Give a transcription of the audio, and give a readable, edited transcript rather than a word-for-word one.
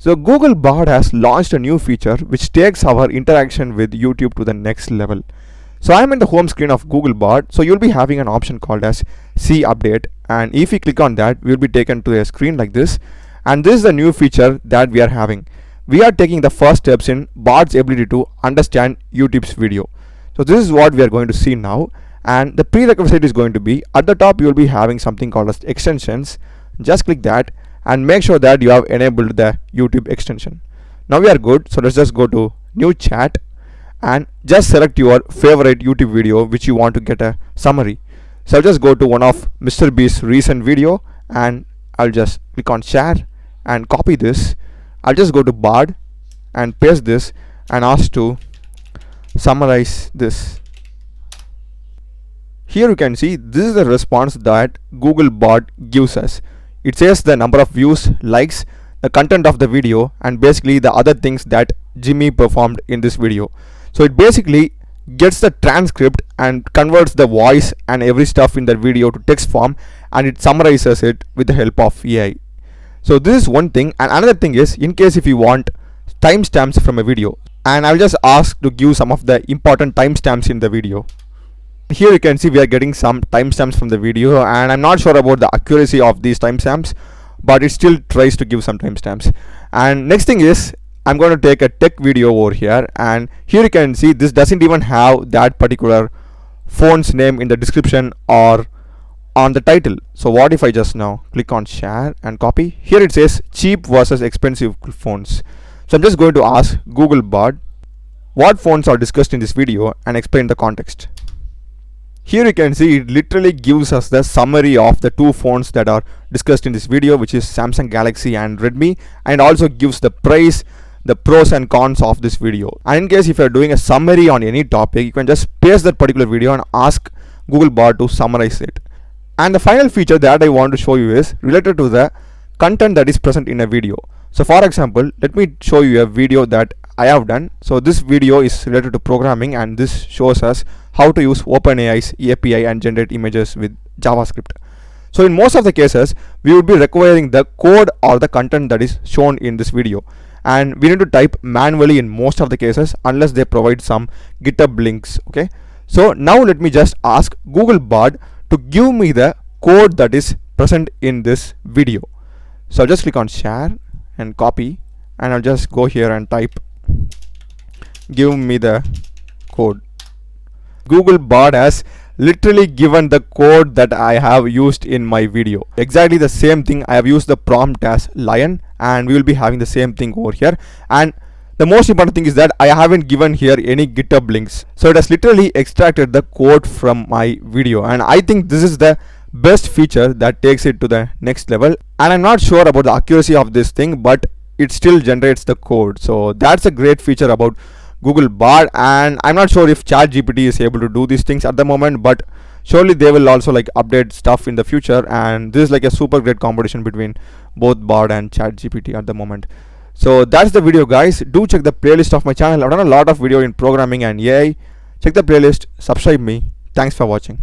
So Google Bard has launched a new feature which takes our interaction with YouTube to the next level. So I'm in the home screen of Google Bard. So you'll be having an option called as See Update, and if you click on that, we'll be taken to a screen like this. And this is the new feature that we are having. We are taking the first steps in Bard's ability to understand YouTube's video. So this is what we are going to see now. And the prerequisite is going to be at the top you will be having something called as extensions. Just click that and make sure that you have enabled the YouTube extension. Now we are good. So let's just go to new chat and just select your favorite YouTube video which you want to get a summary. So I'll just go to one of Mr. Beast's recent video and I'll just click on share and copy this. I'll just go to Bard and paste this and ask to summarize this. Here you can see this is the response that Google Bard gives us. It says the number of views, likes, the content of the video, and basically the other things that Jimmy performed in this video. So it basically gets the transcript and converts the voice and every stuff in the video to text form, and it summarizes it with the help of AI. So this is one thing, and another thing is in case if you want timestamps from a video, and I'll just ask to give some of the important timestamps in the video. Here you can see we are getting some timestamps from the video, and I'm not sure about the accuracy of these timestamps, but it still tries to give some timestamps. And next thing is I'm going to take a tech video over here, and here you can see this doesn't even have that particular phone's name in the description or on the title. So what if I just now click on share and copy? Here it says cheap versus expensive phones. So I'm just going to ask Google Bard what phones are discussed in this video and explain the context. Here you can see it literally gives us the summary of the two phones that are discussed in this video, which is Samsung Galaxy and Redmi, and also gives the price, the pros and cons of this video. And in case if you are doing a summary on any topic, you can just paste that particular video and ask Google Bard to summarize it. And the final feature that I want to show you is related to the content that is present in a video. So for example, let me show you a video that I have done. So this video is related to programming, and this shows us how to use OpenAI's API and generate images with JavaScript. So in most of the cases, we would be requiring the code or the content that is shown in this video, and we need to type manually in most of the cases unless they provide some GitHub links. Okay, so now let me just ask Google Bard to give me the code that is present in this video. So I'll just click on share and copy, and I'll just go here and type give me the code. Google Bard has literally given the code that I have used in my video. Exactly the same thing. I have used the prompt as lion, and we will be having the same thing over here. And the most important thing is that I haven't given here any GitHub links. So it has literally extracted the code from my video, and I think this is the best feature that takes it to the next level. And I'm not sure about the accuracy of this thing, but it still generates the code. So that's a great feature about Google Bard, and I'm not sure if ChatGPT is able to do these things at the moment, but surely they will also like update stuff in the future, and this is like a super great competition between both Bard and ChatGPT at the moment. So that's the video, guys. Do check the playlist of my channel. I've done a lot of video in programming and AI. Check the playlist, subscribe me. Thanks for watching.